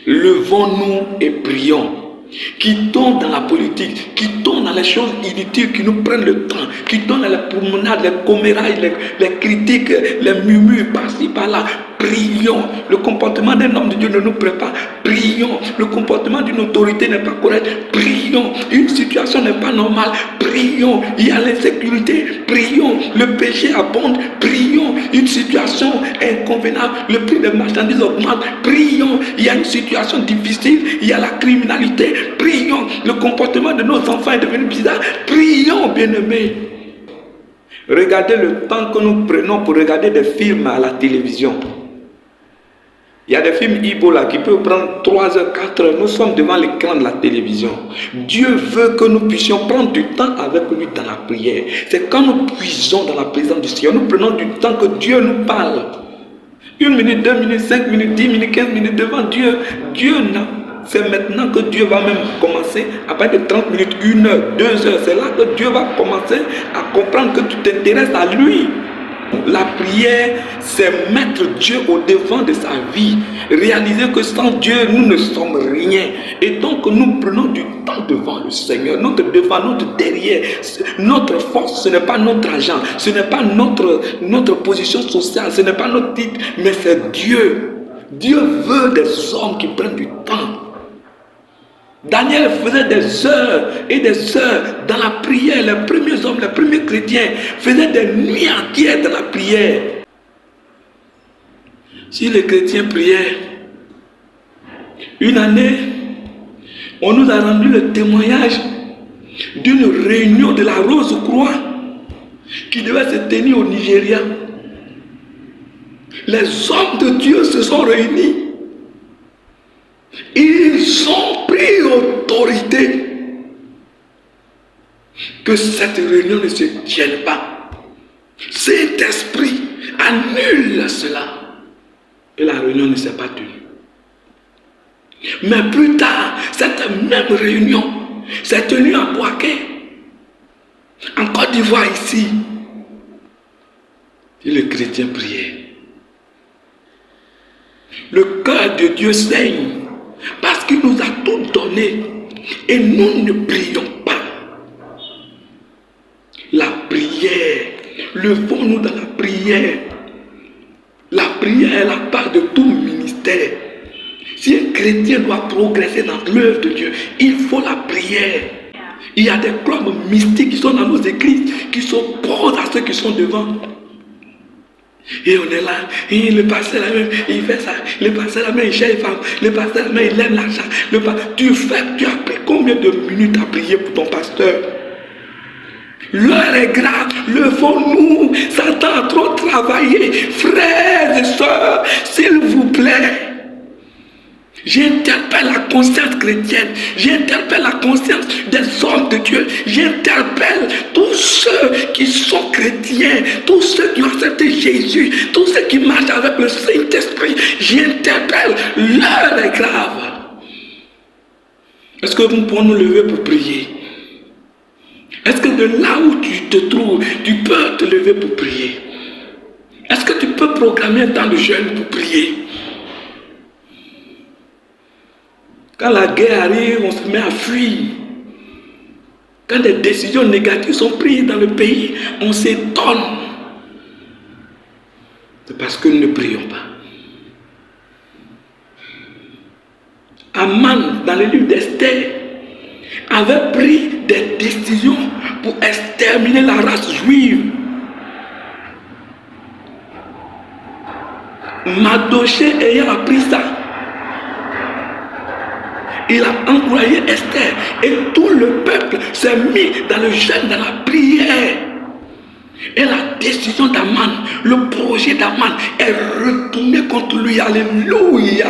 Levons-nous et prions. Quittons dans la politique, quittons dans les choses inutiles qui nous prennent le temps, quittons dans les promenades, les commérages, les critiques, les murmures par-ci, par-là. Prions. Le comportement d'un homme de Dieu ne nous prépare. Prions. Le comportement d'une autorité n'est pas correct. Prions. Une situation n'est pas normale. Prions. Il y a l'insécurité. Prions. Le péché abonde. Prions. Une situation inconvéniente. Le prix des marchandises augmente. Prions. Il y a une situation difficile. Il y a la criminalité. Prions. Le comportement de nos enfants est devenu bizarre. Prions, bien-aimés. Regardez le temps que nous prenons pour regarder des films à la télévision. Il y a des films Ebola qui peuvent prendre 3 heures, 4 heures. Nous sommes devant l'écran de la télévision. Dieu veut que nous puissions prendre du temps avec lui dans la prière. C'est quand nous puisons dans la présence du Seigneur, nous prenons du temps que Dieu nous parle. 1 minute, 2 minutes, 5 minutes, 10 minutes, 15 minutes devant Dieu. C'est maintenant que Dieu va même commencer à partir de 30 minutes, 1 heure, 2 heures. C'est là que Dieu va commencer à comprendre que tu t'intéresses à lui. La prière, c'est mettre Dieu au devant de sa vie. Réaliser que sans Dieu, nous ne sommes rien. Et donc, nous prenons du temps devant le Seigneur. Notre devant, notre derrière. Notre force, ce n'est pas notre argent. Ce n'est pas notre position sociale. Ce n'est pas notre titre. Mais c'est Dieu. Dieu veut des hommes qui prennent du temps. Daniel faisait des heures et des heures dans la prière. Les premiers hommes, les premiers chrétiens faisaient des nuits entières dans la prière. Si les chrétiens priaient, une année, on nous a rendu le témoignage d'une réunion de la Rose-Croix qui devait se tenir au Nigeria. Les hommes de Dieu se sont réunis. Ils ont pris autorité que cette réunion ne se tienne pas. Saint-Esprit annule cela. Et la réunion ne s'est pas tenue. Mais plus tard, cette même réunion s'est tenue à Bouaké, en Côte d'Ivoire ici. Et les chrétiens priaient. Le cœur de Dieu saigne parce qu'il nous a tout donné et nous ne prions pas. La prière, levons-nous dans la prière. La prière est la part de tout ministère. Si un chrétien doit progresser dans l'œuvre de Dieu, il faut la prière. Il y a des clubs mystiques qui sont dans nos églises qui s'opposent à ceux qui sont devant. Et on est là, et le pasteur là même, il fait ça, le pasteur là même, il cherche les femmes, le pasteur là même, il aime l'argent. Tu as pris combien de minutes à prier pour ton pasteur? L'heure est grave, levons-nous, Satan a trop travaillé, frères et sœurs, s'il vous plaît. J'interpelle la conscience chrétienne, j'interpelle la conscience des hommes de Dieu, j'interpelle tous ceux qui sont chrétiens, tous ceux qui ont accepté Jésus, tous ceux qui marchent avec le Saint-Esprit, j'interpelle, l'heure est grave. Est-ce que nous pouvons nous lever pour prier? Est-ce que de là où tu te trouves, tu peux te lever pour prier? Est-ce que tu peux programmer un temps de jeûne pour prier? Quand la guerre arrive, on se met à fuir. Quand des décisions négatives sont prises dans le pays, on s'étonne. C'est parce que nous ne prions pas. Aman, dans le livre d'Esther, avait pris des décisions pour exterminer la race juive. Mardochée ayant appris ça, il a envoyé Esther et tout le peuple s'est mis dans le jeûne, dans la prière. Et la décision d'Aman, le projet d'Aman est retourné contre lui. Alléluia.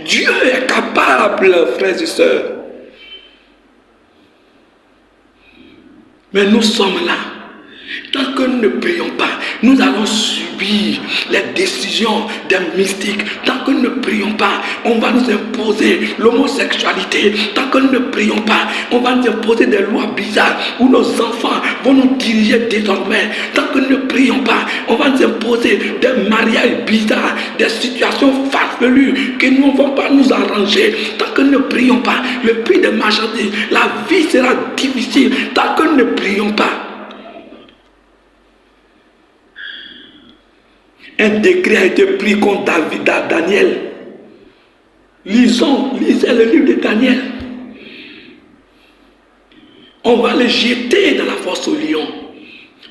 Dieu est capable, frères et sœurs. Mais nous sommes là. Tant que nous ne prions pas, nous allons subir les décisions des mystiques. Tant que nous ne prions pas, on va nous imposer l'homosexualité. Tant que nous ne prions pas, on va nous imposer des lois bizarres où nos enfants vont nous diriger désormais. Tant que nous ne prions pas, on va nous imposer des mariages bizarres, des situations farfelues que nous ne vont pas nous arranger. Tant que nous ne prions pas, le prix des marchandises, la vie sera difficile. Tant que nous ne prions pas, un décret a été pris contre Daniel. Lisez le livre de Daniel. On va le jeter dans la fosse au lion.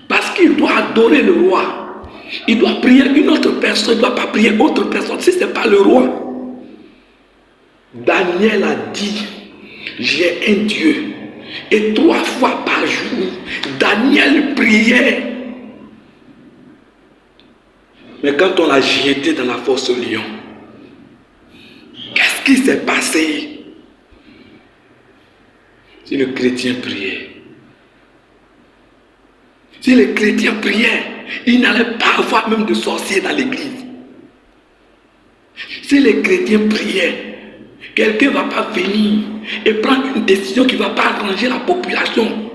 Parce qu'il doit adorer le roi. Il doit prier une autre personne. Il ne doit pas prier autre personne si ce n'est pas le roi. Daniel a dit, j'ai un Dieu. Et 3 fois par jour, Daniel priait. Mais quand on l'a jeté dans la fosse au lion, qu'est-ce qui s'est passé? Si le chrétien priait, si le chrétien priait, il n'allait pas avoir même de sorciers dans l'église. Si les chrétiens priaient, quelqu'un ne va pas venir et prendre une décision qui ne va pas arranger la population.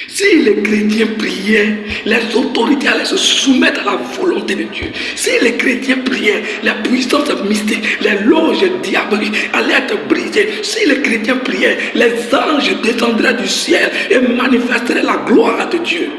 Si les chrétiens priaient, les autorités allaient se soumettre à la volonté de Dieu. Si les chrétiens priaient, les puissances mystiques, les loges diaboliques allaient être brisées. Si les chrétiens priaient, les anges descendraient du ciel et manifesteraient la gloire de Dieu.